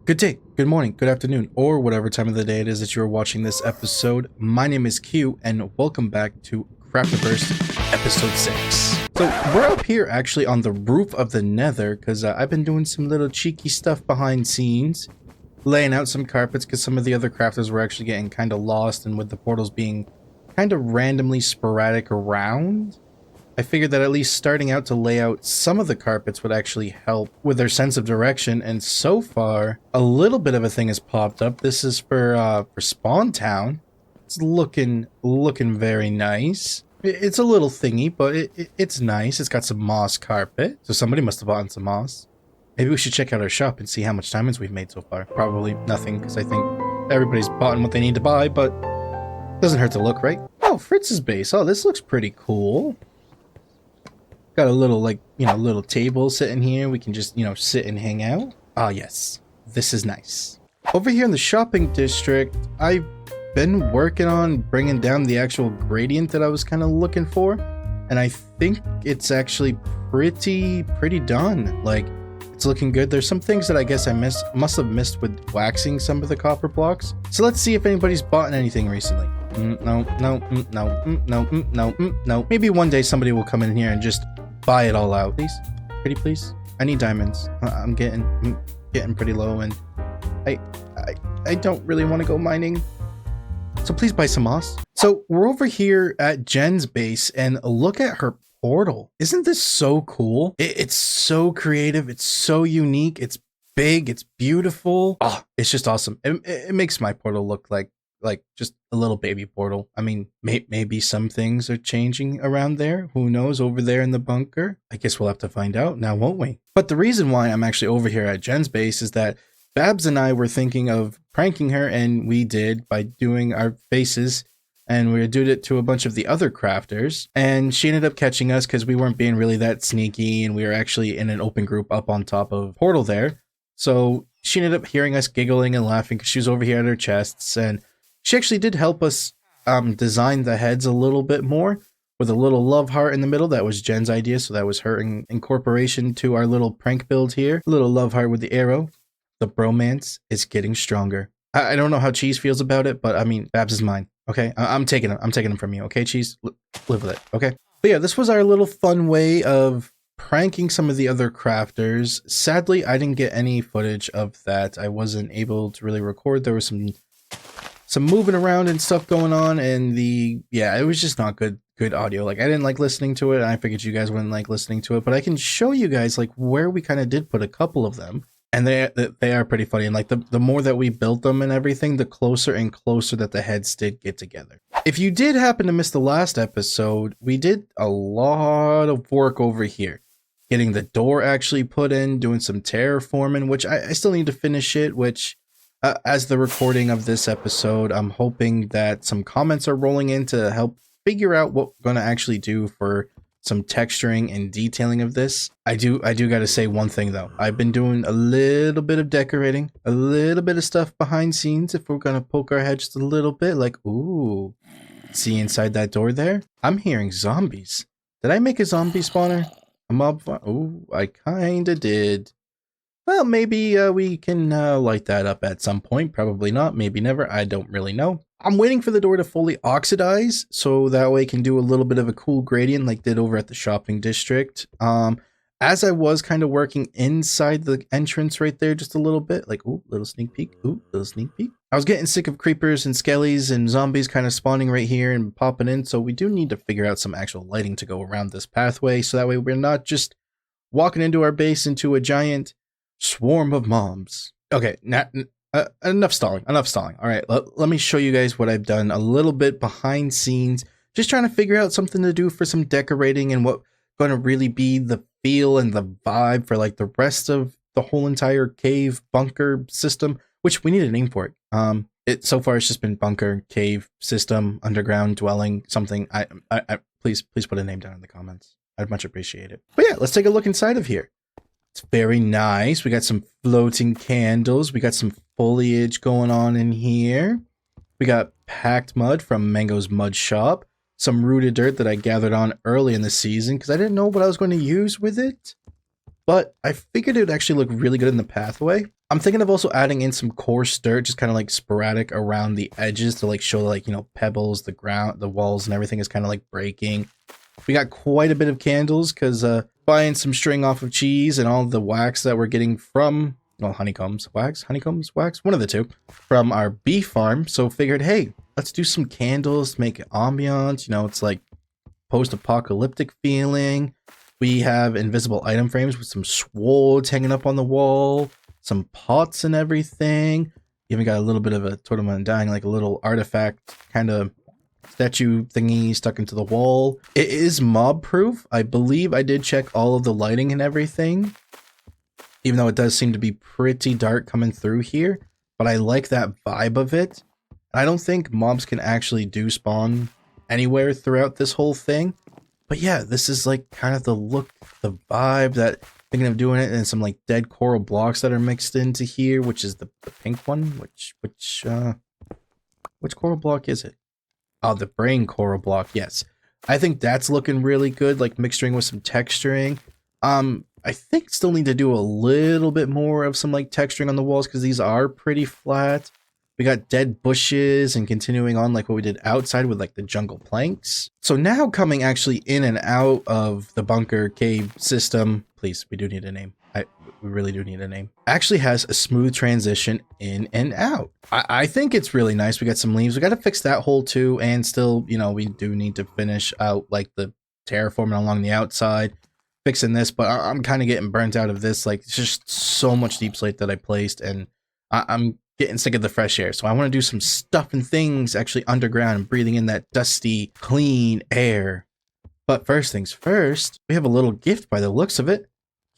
Good day, good morning, good afternoon, or whatever time of the day it is that you are watching this episode. My name is Q, and welcome back to Craftiverse Episode 6. So we're up here actually on the roof of the Nether, because I've been doing some little cheeky stuff behind scenes, laying out some carpets, because some of the other crafters were actually getting kind of lost, and with the portals being kind of randomly sporadic around, I figured that at least starting out to lay out some of the carpets would actually help with their sense of direction, and so far, a little bit of a thing has popped up. This is for Spawn Town. It's looking very nice. It's a little thingy, but it's nice. It's got some moss carpet, so somebody must have bought some moss. Maybe we should check out our shop and see how much diamonds we've made so far. Probably nothing, because I think everybody's bought what they need to buy, but doesn't hurt to look, right? Oh, Fritz's base. Oh, this looks pretty cool. Got a little, little table sitting here. We can just, sit and hang out. Ah, yes. This is nice. Over here in the shopping district, I've been working on bringing down the actual gradient that I was kind of looking for. And I think it's actually pretty done. Like, it's looking good. There's some things that I guess I must have missed with waxing some of the copper blocks. So let's see if anybody's bought anything recently. No. Maybe one day somebody will come in here and just buy it all out. Please, pretty please. I need diamonds. I'm getting pretty low, and I don't really want to go mining. So please buy some moss. So we're over here at Jen's base, and look at her portal. Isn't this so cool? It's so creative. It's so unique. It's big. It's beautiful. Oh, it's just awesome. It makes my portal look like just a little baby portal. I mean, maybe some things are changing around there. Who knows? Over there in the bunker. I guess we'll have to find out now, won't we? But the reason why I'm actually over here at Jen's base is that Babs and I were thinking of pranking her, and we did by doing our faces, and we did it to a bunch of the other crafters, and she ended up catching us because we weren't being really that sneaky, and we were actually in an open group up on top of portal there. So she ended up hearing us giggling and laughing because she was over here at her chests, and she actually did help us design the heads a little bit more with a little love heart in the middle. That was Jen's idea, so that was her incorporation to our little prank build here. A little love heart with the arrow. The bromance is getting stronger. I don't know how Cheese feels about it, but I mean, Babs is mine, okay? I'm taking him from you, okay, Cheese? Live with it, okay? But yeah, this was our little fun way of pranking some of the other crafters. Sadly, I didn't get any footage of that. I wasn't able to really record. There was some moving around and stuff going on, and it was just not good audio. Like, I didn't like listening to it, and I figured you guys wouldn't like listening to it, but I can show you guys like where we kind of did put a couple of them, and they are pretty funny. And like the more that we built them and everything, the closer and closer that the heads did get together. If you did happen to miss the last episode, we did a lot of work over here, getting the door actually put in, doing some terraforming, which I still need to finish it, which as the recording of this episode, I'm hoping that some comments are rolling in to help figure out what we're going to actually do for some texturing and detailing of this. I do got to say one thing though. I've been doing a little bit of decorating, a little bit of stuff behind scenes. If we're going to poke our head just a little bit, like, ooh, see inside that door there? I'm hearing zombies. Did I make a zombie spawner? A mob? Oh, I kind of did. Well, maybe we can light that up at some point. Probably not. Maybe never. I don't really know. I'm waiting for the door to fully oxidize, so that way I can do a little bit of a cool gradient like did over at the shopping district. As I was kind of working inside the entrance right there just a little bit, like, ooh, little sneak peek. Ooh, little sneak peek. I was getting sick of creepers and skellies and zombies kind of spawning right here and popping in, so we do need to figure out some actual lighting to go around this pathway, so that way we're not just walking into our base into a giant swarm of mobs. Okay, enough stalling. All right, let me show you guys what I've done a little bit behind scenes, just trying to figure out something to do for some decorating and what going to really be the feel and the vibe for like the rest of the whole entire cave bunker system, which we need a name for it. So far it's just been bunker, cave, system, underground, dwelling, something. I please put a name down in the comments. I'd much appreciate it. But yeah, let's take a look inside of here. It's very nice. We got some floating candles. We got some foliage going on in here. We got packed mud from Mango's Mud Shop. Some rooted dirt that I gathered on early in the season because I didn't know what I was going to use with it. But I figured it would actually look really good in the pathway. I'm thinking of also adding in some coarse dirt, just kind of like sporadic around the edges to like show like, you know, pebbles, the ground, the walls and everything is kind of like breaking. We got quite a bit of candles because buying some string off of cheese and all the wax that we're getting from, well, honeycombs, wax, one of the two, from our bee farm. So figured, hey, let's do some candles, make it ambiance. You know, it's like post-apocalyptic feeling. We have invisible item frames with some swords hanging up on the wall, some pots and everything. Even got a little bit of a totem undying, like a little artifact kind of statue thingy stuck into the wall. It is mob proof. I believe I did check all of the lighting and everything, even though it does seem to be pretty dark coming through here, but I like that vibe of it. I don't think mobs can actually do spawn anywhere throughout this whole thing, but yeah, this is like kind of the look, the vibe that thinking of doing it, and some like dead coral blocks that are mixed into here, which is the pink one. Which coral block is it? Oh, the brain coral block. Yes, I think that's looking really good, like mixturing with some texturing. I think still need to do a little bit more of some like texturing on the walls because these are pretty flat. We got dead bushes and continuing on like what we did outside with like the jungle planks. So now coming actually in and out of the bunker cave system, please, we do need a name. We really do need a name. Actually has a smooth transition in and out. I think it's really nice. We got some leaves. We got to fix that hole too. And still, you know, we do need to finish out like the terraforming along the outside, fixing this, but I'm kind of getting burnt out of this. Like it's just so much deep slate that I placed, and I'm getting sick of the fresh air. So I want to do some stuff and things actually underground and breathing in that dusty, clean air. But first things first, we have a little gift by the looks of it.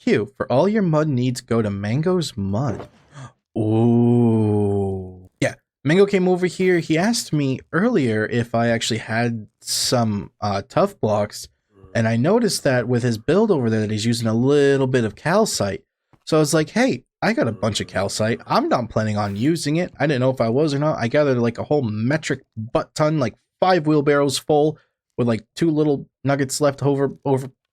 Q, for all your mud needs, go to Mango's Mud. Ooh. Yeah, Mango came over here. He asked me earlier if I actually had some tough blocks, and I noticed that with his build over there that he's using a little bit of calcite. So I was like, hey, I got a bunch of calcite. I'm not planning on using it. I didn't know if I was or not. I gathered like a whole metric butt ton, like 5 wheelbarrows full, with like 2 little nuggets left over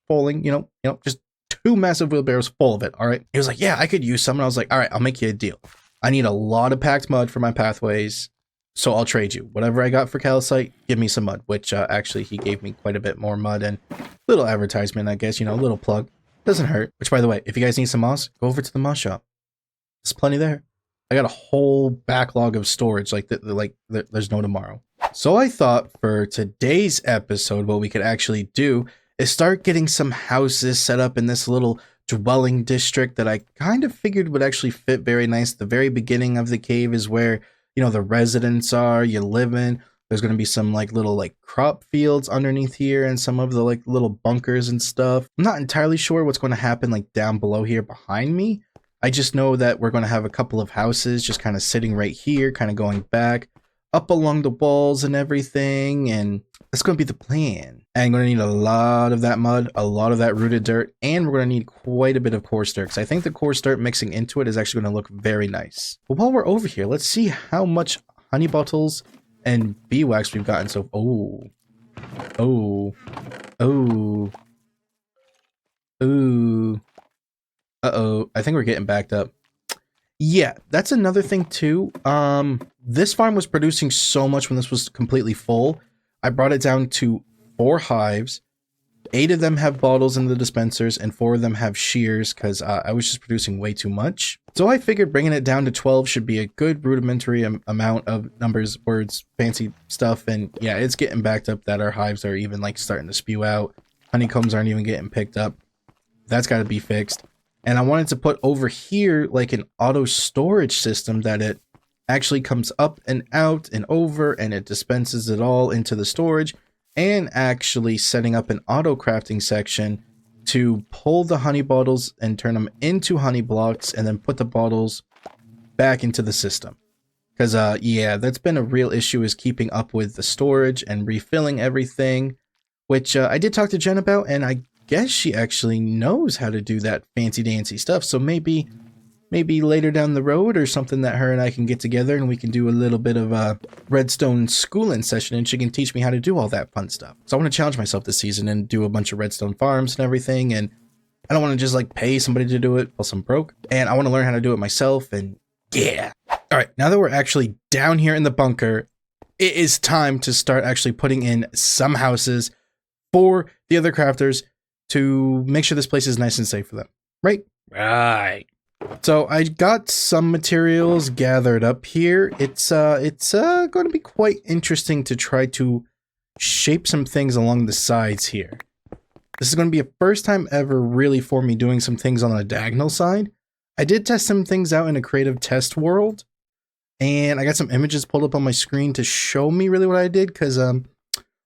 falling, you know, just 2 massive wheelbarrows full of it. All right. He was like, yeah, I could use some. And I was like, all right, I'll make you a deal. I need a lot of packed mud for my pathways, so I'll trade you. Whatever I got for calcite, give me some mud, which actually he gave me quite a bit more mud, and little advertisement, I guess, you know, a little plug. Doesn't hurt. Which, by the way, if you guys need some moss, go over to the moss shop. There's plenty there. I got a whole backlog of storage, like there's no tomorrow. So I thought for today's episode, what we could actually do is start getting some houses set up in this little dwelling district that I kind of figured would actually fit very nice. The very beginning of the cave is where, you know, the residents are, you live in. There's going to be some like little like crop fields underneath here and some of the like little bunkers and stuff. I'm not entirely sure what's going to happen like down below here behind me. I just know that we're going to have a couple of houses just kind of sitting right here, kind of going back up along the walls and everything. And that's going to be the plan. And I'm going to need a lot of that mud, a lot of that rooted dirt, and we're going to need quite a bit of coarse dirt, because I think the coarse dirt mixing into it is actually going to look very nice. But while we're over here, let's see how much honey bottles and beeswax we've gotten. So, uh-oh, I think we're getting backed up. Yeah, that's another thing too. This farm was producing so much when this was completely full. I brought it down to 4 hives. 8 of them have bottles in the dispensers, and 4 of them have shears, because I was just producing way too much. So I figured bringing it down to 12 should be a good rudimentary amount of numbers, words, fancy stuff. And yeah, it's getting backed up that our hives are even like starting to spew out. Honeycombs aren't even getting picked up. That's got to be fixed. And I wanted to put over here like an auto storage system that it actually comes up and out and over, and it dispenses it all into the storage, and actually setting up an auto crafting section to pull the honey bottles and turn them into honey blocks, and then put the bottles back into the system. Because yeah, that's been a real issue, is keeping up with the storage and refilling everything, which I did talk to Jen about, and I guess she actually knows how to do that fancy dancy stuff. So maybe later down the road or something that her and I can get together and we can do a little bit of a redstone schooling session, and she can teach me how to do all that fun stuff. So I want to challenge myself this season and do a bunch of redstone farms and everything, and I don't want to just like pay somebody to do it while I'm broke, and I want to learn how to do it myself. And yeah. All right, now that we're actually down here in the bunker, it is time to start actually putting in some houses for the other crafters to make sure this place is nice and safe for them. Right? Right. So I got some materials gathered up here. It's going to be quite interesting to try to shape some things along the sides here. This is going to be a first time ever really for me doing some things on the diagonal side. I did test some things out in a creative test world, and I got some images pulled up on my screen to show me really what I did, because I'm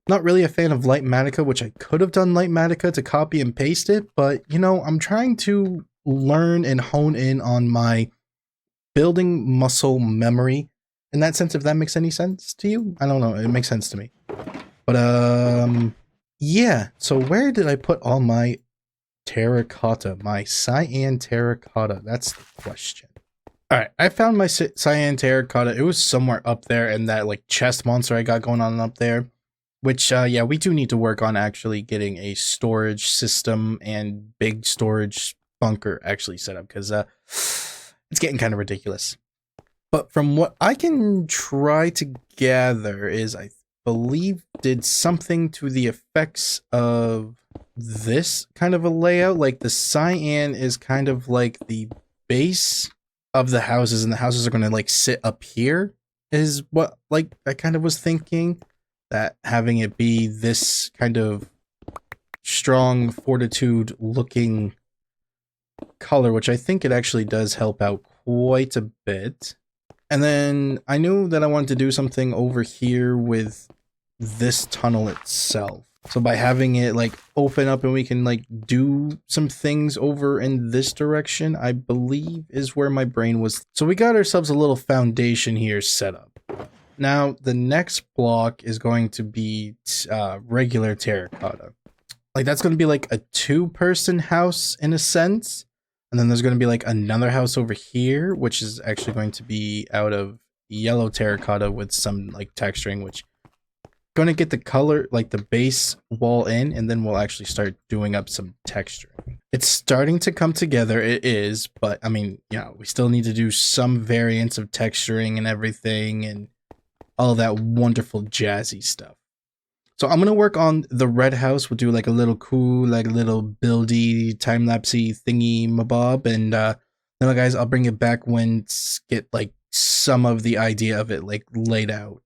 not really a fan of Lightmatica, which I could have done Lightmatica to copy and paste it, but you know, I'm trying to learn and hone in on my building muscle memory in that sense, if that makes any sense to you. I don't know, it makes sense to me. But yeah, so where did I put all my terracotta, my cyan terracotta? That's the question. All right, I found my cyan terracotta. It was somewhere up there in that like chest monster I got going on up there, which yeah, we do need to work on actually getting a storage system and big storage bunker actually set up, because it's getting kind of ridiculous. But from what I can try to gather is, I believe did something to the effects of this kind of a layout. Like the cyan is kind of like the base of the houses, and the houses are going to like sit up here, is what like I kind of was thinking, that having it be this kind of strong fortitude looking color, which I think it actually does help out quite a bit. And then I knew that I wanted to do something over here with this tunnel itself. So by having it like open up and we can like do some things over in this direction, I believe is where my brain was. So we got ourselves a little foundation here set up. Now the next block is going to be regular terracotta. Like that's going to be like a 2-person house in a sense. And then there's going to be like another house over here, which is actually going to be out of yellow terracotta with some like texturing, which going to get the color, like the base wall in, and then we'll actually start doing up some texturing. It's starting to come together, it is, but I mean, yeah, we still need to do some variants of texturing and everything and all that wonderful jazzy stuff. So I'm going to work on the red house. We'll do like a little cool, like a little buildy, time-lapsey thingy mabob. And then guys, I'll bring it back when get like some of the idea of it like laid out.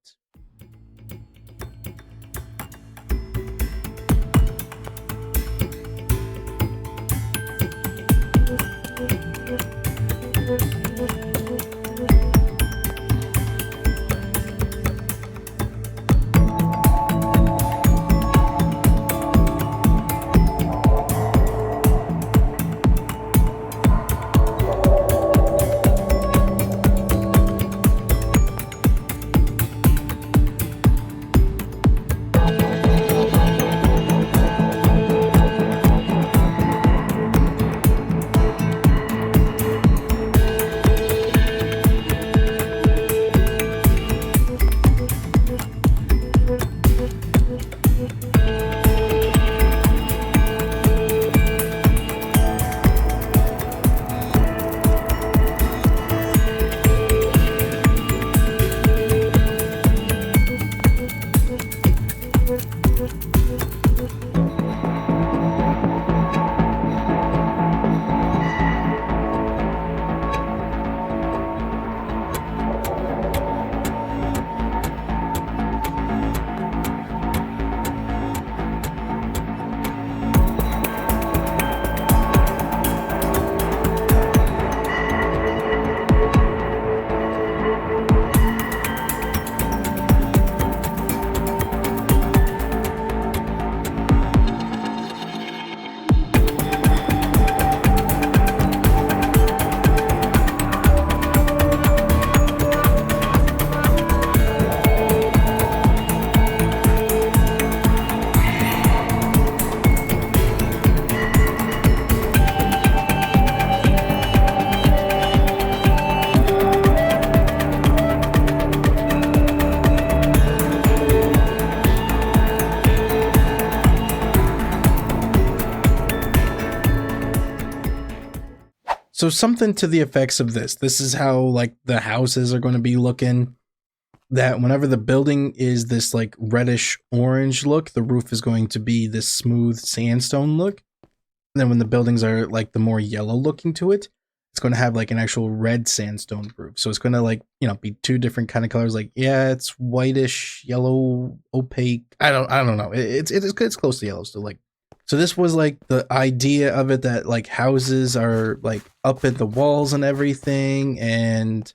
So something to the effects of this. This is how like the houses are going to be looking. That whenever the building is this like reddish orange look, the roof is going to be this smooth sandstone look. And then when the buildings are like the more yellow looking to it, it's going to have like an actual red sandstone roof. So it's going to like, you know, be two different kind of colors. Like, yeah, it's whitish, yellow, opaque. I don't know. It's close to yellow still. Like, so this was like the idea of it, that like houses are like up at the walls and everything, and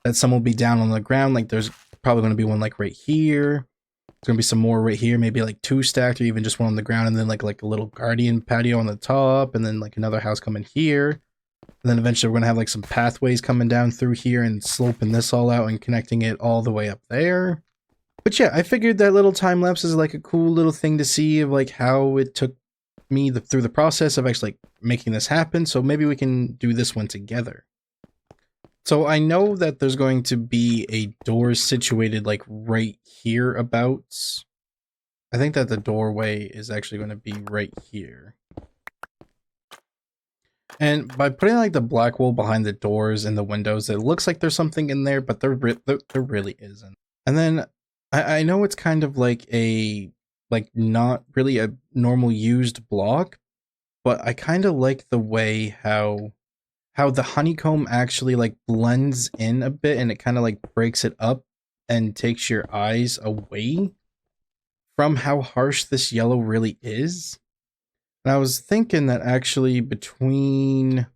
that some will be down on the ground. Like there's probably going to be one like right here. There's going to be some more right here, maybe like two stacked, or even just one on the ground, and then like a little guardian patio on the top, and then like another house coming here. And then eventually we're going to have like some pathways coming down through here and sloping this all out and connecting it all the way up there. But yeah, I figured that little time lapse is like a cool little thing to see of like how it took me through the process of actually like making this happen. So maybe we can do this one together. So I know that there's going to be a door situated like right here abouts. I think that the doorway is actually going to be right here. And by putting like the black wool behind the doors and the windows, it looks like there's something in there, but there really isn't. And then I know it's kind of like not really a normal used block, but I kind of like the way how the honeycomb actually like blends in a bit, and it kind of like breaks it up and takes your eyes away from how harsh this yellow really is. And I was thinking that actually between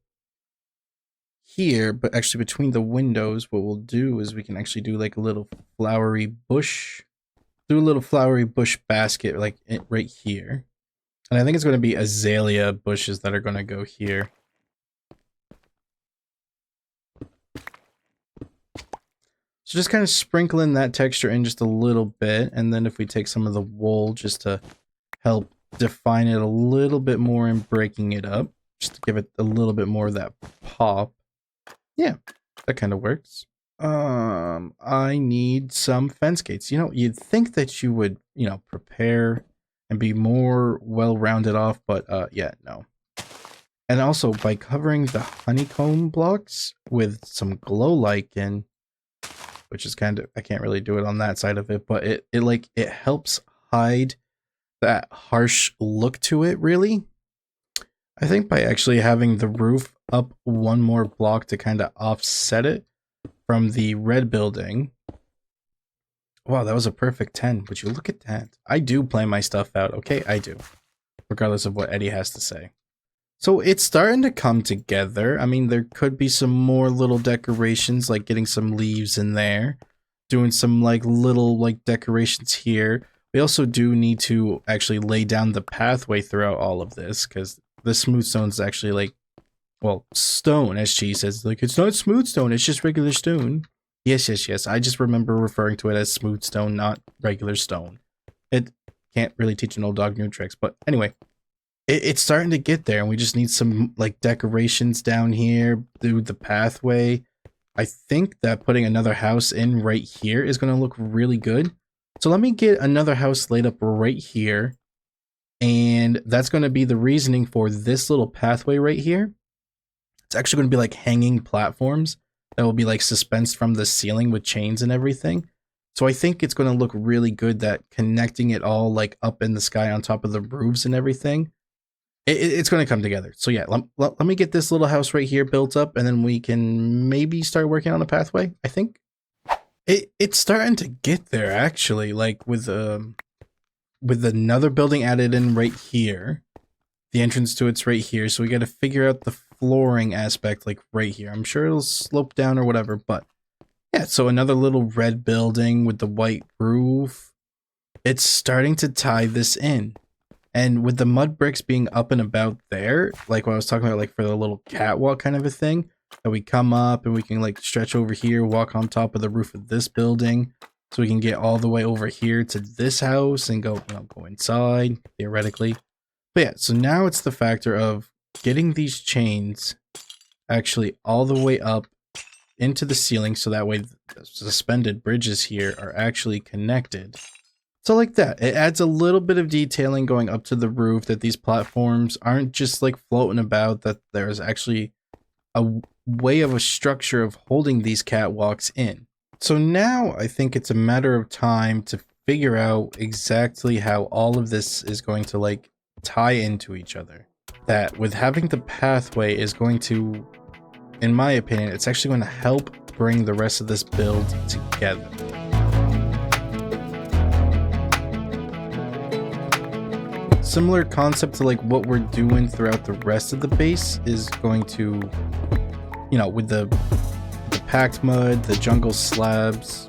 here, but actually between the windows, what we'll do is we can actually do like a little flowery bush. Do a little flowery bush basket like right here. And I think it's going to be azalea bushes that are going to go here. So just kind of sprinkling that texture in just a little bit. And then if we take some of the wool just to help define it a little bit more and breaking it up, just to give it a little bit more of that pop. Yeah, that kind of works. I need some fence gates. You know, you'd think that you would, you know, prepare and be more well-rounded off, but yeah, no. And also by covering the honeycomb blocks with some glow lichen, which is kind of, I can't really do it on that side of it, but it helps hide that harsh look to it, really. I think by actually having the roof up one more block to kind of offset it from the red building. Wow, that was a perfect 10. Would you look at that? I do plan my stuff out, okay? I do. Regardless of what Eddie has to say. So it's starting to come together. I mean, there could be some more little decorations, like getting some leaves in there. Doing some like little like decorations here. We also do need to actually lay down the pathway throughout all of this, because the smooth stone is actually like, well, stone, as she says. Like, it's not smooth stone, it's just regular stone. Yes, yes, yes. I just remember referring to it as smooth stone, not regular stone. It can't really teach an old dog new tricks, but anyway. It's starting to get there, and we just need some like decorations down here through the pathway. I think that putting another house in right here is going to look really good. So let me get another house laid up right here. And that's going to be the reasoning for this little pathway right here. It's actually going to be like hanging platforms that will be like suspensed from the ceiling with chains and everything. So I think it's going to look really good, that connecting it all like up in the sky on top of the roofs and everything. It's going to come together. So yeah, let me get this little house right here built up, and then we can maybe start working on a pathway, I think. It's starting to get there, actually, like with another building added in right here. The entrance to it's right here, so we got to figure out the flooring aspect like right here. I'm sure it'll slope down or whatever, but yeah, so another little red building with the white roof. It's starting to tie this in. And with the mud bricks being up and about there, like what I was talking about, like for the little catwalk kind of a thing, that we come up and we can like stretch over here, walk on top of the roof of this building, so we can get all the way over here to this house and go inside, theoretically. But yeah, so now it's the factor of getting these chains actually all the way up into the ceiling, so that way the suspended bridges here are actually connected. So like that, it adds a little bit of detailing going up to the roof, that these platforms aren't just like floating about, that there's actually way of a structure of holding these catwalks in. So now I think it's a matter of time to figure out exactly how all of this is going to like tie into each other. That with having the pathway is going to, in my opinion, it's actually going to help bring the rest of this build together. Similar concept to like what we're doing throughout the rest of the base is going to, you know, with the packed mud, the jungle slabs.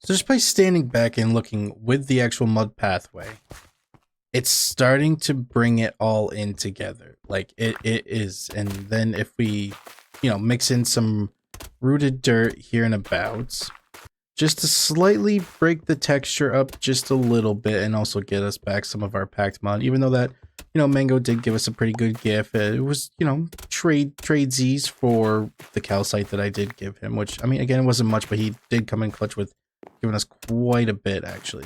So just by standing back and looking with the actual mud pathway, it's starting to bring it all in together. Like it is. And then if we, you know, mix in some rooted dirt here and abouts, just to slightly break the texture up just a little bit and also get us back some of our packed mud, even though that, you know, Mango did give us a pretty good gift. It was, you know, tradesies for the calcite that I did give him, which, I mean, again, it wasn't much, but he did come in clutch with giving us quite a bit, actually.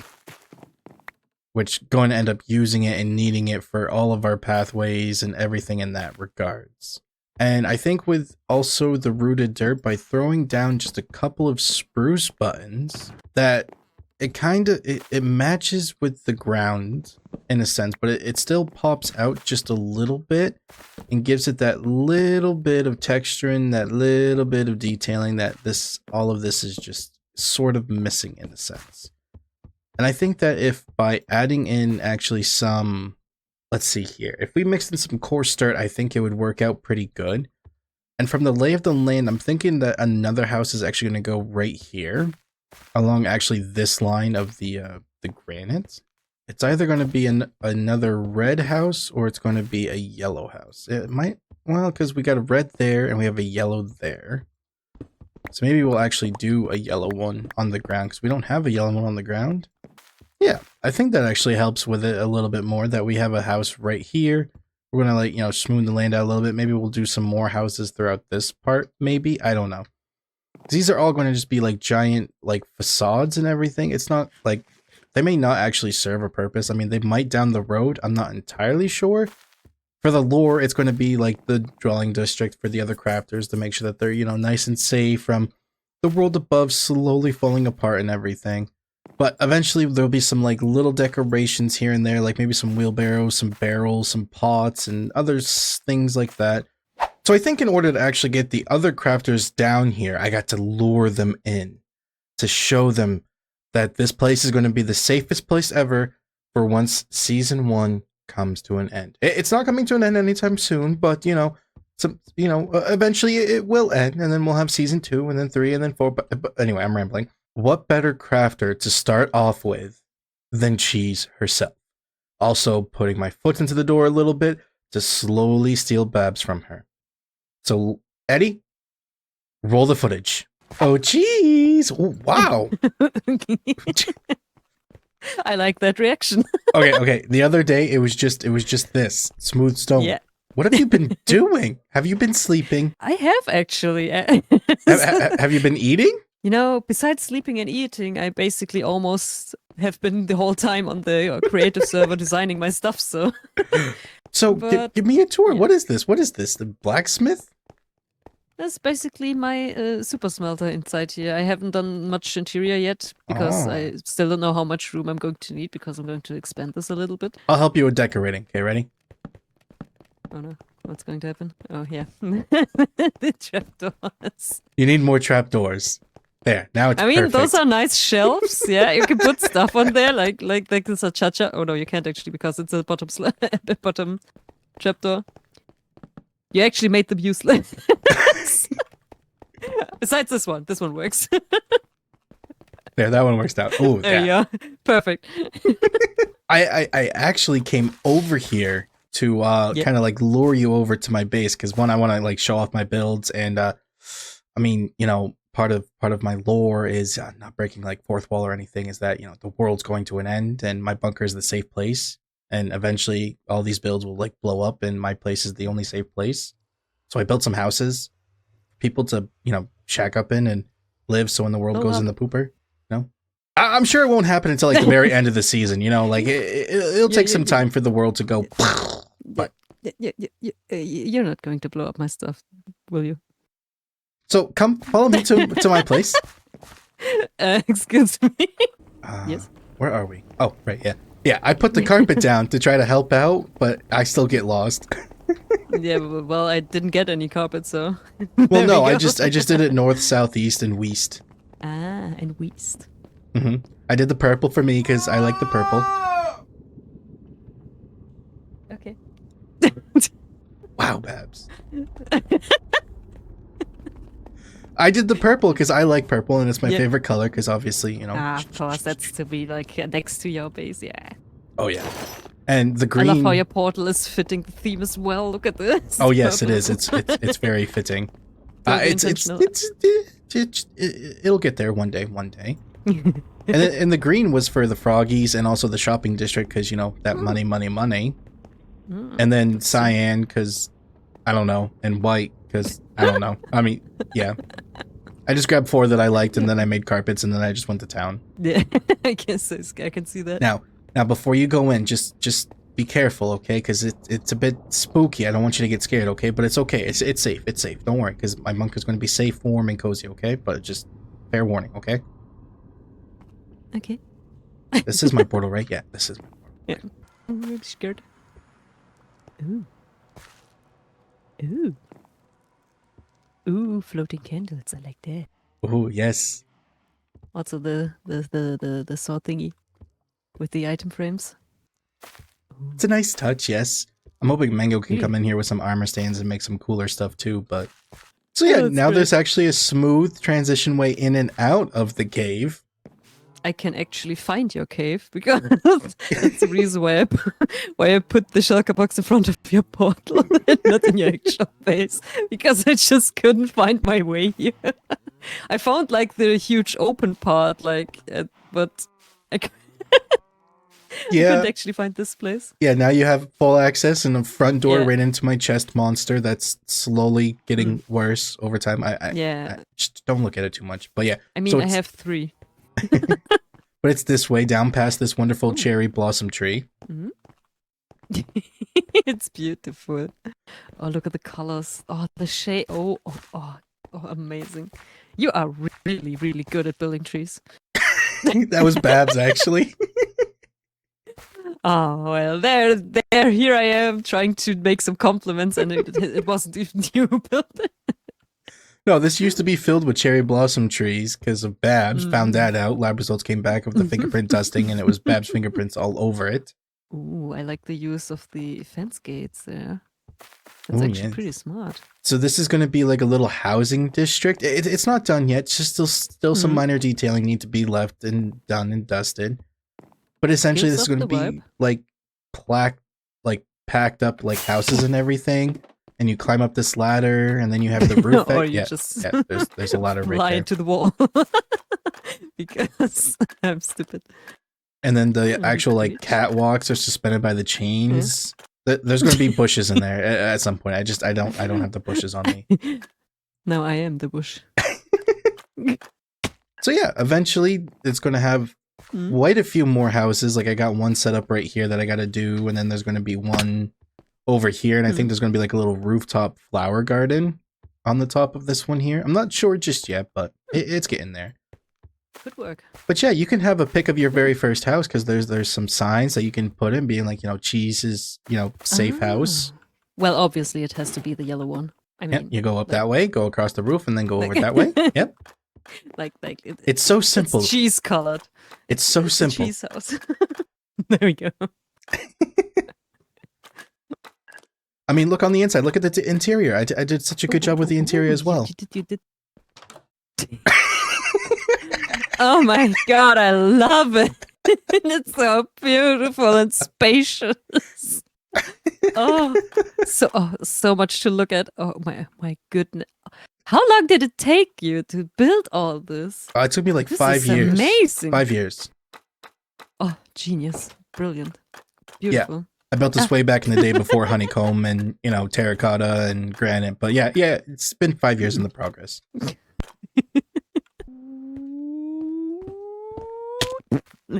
Which going to end up using it and needing it for all of our pathways and everything in that regards. And I think with also the rooted dirt, by throwing down just a couple of spruce buttons, that it kind of, it matches with the ground in a sense, but it still pops out just a little bit and gives it that little bit of texture and that little bit of detailing that all of this is just sort of missing in a sense. And I think that if by adding in actually some, let's see here, if we mixed in some coarse dirt, I think it would work out pretty good. And from the lay of the land, I'm thinking that another house is actually going to go right here along actually this line of the granite. It's either going to be another red house or it's going to be a yellow house. It might, well, because we got a red there and we have a yellow there. So maybe we'll actually do a yellow one on the ground because we don't have a yellow one on the ground. Yeah, I think that actually helps with it a little bit more that we have a house right here. We're going to like, you know, smooth the land out a little bit. Maybe we'll do some more houses throughout this part. Maybe, I don't know. These are all going to just be like giant like facades and everything. It's not like, they may not actually serve a purpose. I mean, they might down the road. I'm not entirely sure. For the lore, it's going to be like the dwelling district for the other crafters to make sure that they're, you know, nice and safe from the world above slowly falling apart and everything. But eventually there'll be some like little decorations here and there, like maybe some wheelbarrows, some barrels, some pots, and other things like that. So I think in order to actually get the other crafters down here, I got to lure them in to show them that this place is going to be the safest place ever for once Season 1 comes to an end. It's not coming to an end anytime soon, but you know, eventually it will end, and then we'll have Season 2 and then 3 and then 4. But anyway, I'm rambling. What better crafter to start off with than Cheese herself? Also putting my foot into the door a little bit to slowly steal Babs from her. So Eddie, roll the footage. Oh Cheese! Oh, wow. I like that reaction. Okay. The other day it was just this smooth stone. Yeah. What have you been doing? Have you been sleeping? I have actually. Have you been eating? You know, besides sleeping and eating, I basically almost have been the whole time on the creative server designing my stuff. So give me a tour. Yeah. What is this? What is this? The blacksmith? That's basically my super smelter inside here. I haven't done much interior yet because I still don't know how much room I'm going to need because I'm going to expand this a little bit. I'll help you with decorating. Okay, ready? Oh no, what's going to happen? Oh yeah, the trapdoors. You need more trapdoors. There, now it's I mean, perfect. those are nice shelves. Yeah, you can put stuff on there, like this a cha-cha. Oh no, you can't actually because it's a bottom bottom trapdoor. You actually made them useless. Besides this one works. There, that one works out. Oh, There you are. Perfect. I actually came over here to kind of like lure you over to my base because one, I want to like show off my builds, and I mean, you know, part of my lore is not breaking like fourth wall or anything. Is that, you know, the world's going to an end, and my bunker is the safe place, and eventually all these builds will like blow up, and my place is the only safe place. So I built some houses, people to, you know, shack up in and live. So when the world goes in the pooper, you know, I'm sure it won't happen until like the very end of the season. You know, like it'll take some time for the world to go. But you're not going to blow up my stuff, will you? So come follow me to my place. Excuse me. Yes. Where are we? Oh, right. Yeah. Yeah. I put the carpet down to try to help out, but I still get lost. Yeah. Well, I didn't get any carpet, so. Well, no, I just did it north, south, east, and west. Ah, and west. Mm-hmm. I did the purple for me because I like the purple. Okay. Wow, Babs. I did the purple because I like purple and it's my favorite color because obviously, you know. Ah, of course, that's to be like next to your base, yeah. Oh, yeah. And the green. I love how your portal is fitting the theme as well. Look at this. Oh, yes, it is. It's very fitting. It'll get there one day. and the green was for the froggies and also the shopping district because, you know, that money. And then cyan because, I don't know, and white because, I don't know. I mean, yeah. I just grabbed 4 that I liked and then I made carpets and then I just went to town. Yeah, I guess I can see that. Now before you go in, just be careful, okay? Because it's a bit spooky. I don't want you to get scared, okay? But it's okay. It's safe. It's safe. Don't worry, because my bunker's going to be safe, warm, and cozy, okay? But just fair warning, okay? Okay. This is my portal, right? Yeah, this is my portal. Yeah. I'm really scared. Ooh. Ooh. Ooh, floating candles. I like that. Oh, yes. Also the saw thingy with the item frames. Ooh. It's a nice touch, yes. I'm hoping Mango can come in here with some armor stands and make some cooler stuff too, but... So yeah, now there's actually a smooth transition way in and out of the cave. I can actually find your cave because that's the reason why I put the shulker box in front of your portal and not in your actual base, because I just couldn't find my way here. I found like the huge open part, like, but I couldn't actually find this place. Yeah, now you have full access and a front door right into my chest monster that's slowly getting worse over time. I just don't look at it too much, but yeah. I mean, I have 3. But it's this way, down past this wonderful cherry blossom tree. Mm-hmm. It's beautiful. Oh, look at the colors. Oh, the shade. Oh, amazing. You are really, really good at building trees. That was Babs, actually. Oh, well, here I am trying to make some compliments, and it wasn't even you who built it. No, this used to be filled with cherry blossom trees because of Babs. Found that out. Lab results came back of the fingerprint dusting, and it was Babs' fingerprints all over it. Ooh, I like the use of the fence gates there. That's actually pretty smart. So this is going to be like a little housing district. It's not done yet. It's just still some minor detailing need to be left and done and dusted. But essentially, this is going to be like packed up like houses and everything. And you climb up this ladder, and then you have the roof. Or you just there's a ladder right fly there. into the wall because I'm stupid. And then the actual like catwalks are suspended by the chains. There's going to be bushes in there at some point. I don't have the bushes on me. Now I am the bush. So yeah, eventually it's going to have quite a few more houses. Like I got one set up right here that I got to do, and then there's going to be one over here, and I think there's going to be like a little rooftop flower garden on the top of this one here. I'm not sure just yet, but it's getting there. Good work. But yeah, you can have a pick of your very first house because there's some signs that you can put in, being like, you know, Cheese's, you know, safe house. Well, obviously it has to be the yellow one. I mean, you go up that way, go across the roof, and then go over that way. Yep. like It's so simple. It's cheese colored. It's so It's a simple. cheese house. There we go. I mean, look on the inside. Look at the interior. I did such a good job with the interior as well. You did. Oh my god, I love it. It's so beautiful and spacious. So much to look at. Oh my goodness. How long did it take you to build all this? It took me like This 5 is years. amazing. 5 years. Oh, genius. Brilliant. Beautiful. I built this way back in the day before honeycomb and, you know, terracotta and granite. But yeah, it's been 5 years in the progress.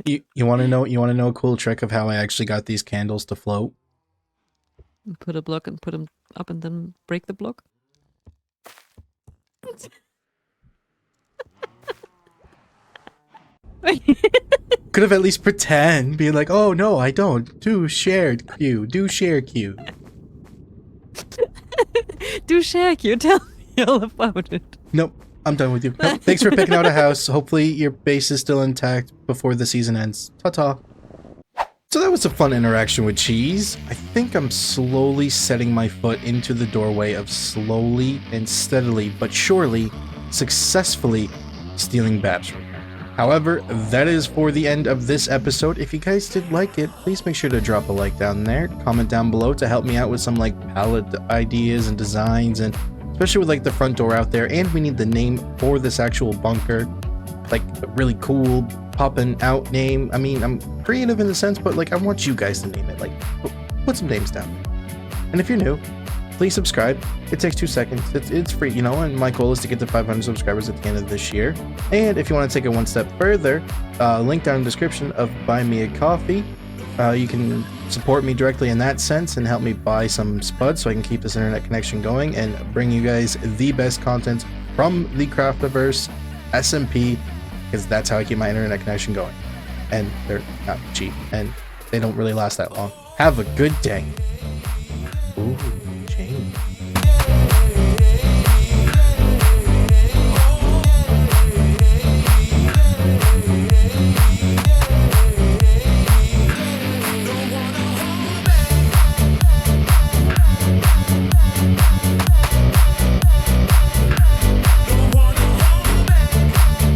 You want to know a cool trick of how I actually got these candles to float? Put a block and put them up and then break the block. Could have at least pretend, being like, oh no, I don't. Do share queue. Do share queue. Do share queue. Tell me all about it. Nope, I'm done with you. Nope. Thanks for picking out a house. Hopefully your base is still intact before the season ends. Ta-ta. So that was a fun interaction with Cheese. I think I'm slowly setting my foot into the doorway of slowly and steadily, but surely, successfully stealing Babs from her. However, that is for the end of this episode. If you guys did like it, please make sure to drop a like down there. Comment down below to help me out with some like palette ideas and designs, and especially with like the front door out there. And we need the name for this actual bunker, like a really cool popping out name. I mean, I'm creative in the sense, but like I want you guys to name it. Like, put some names down. And if you're new, please subscribe. It takes 2 seconds. It's free, you know, and my goal is to get to 500 subscribers at the end of this year. And if you want to take it one step further, link down in the description of Buy Me a Coffee. You can support me directly in that sense and help me buy some spuds so I can keep this internet connection going and bring you guys the best content from the Craftiverse SMP, because that's how I keep my internet connection going. And they're not cheap, and they don't really last that long. Have a good day. Ooh.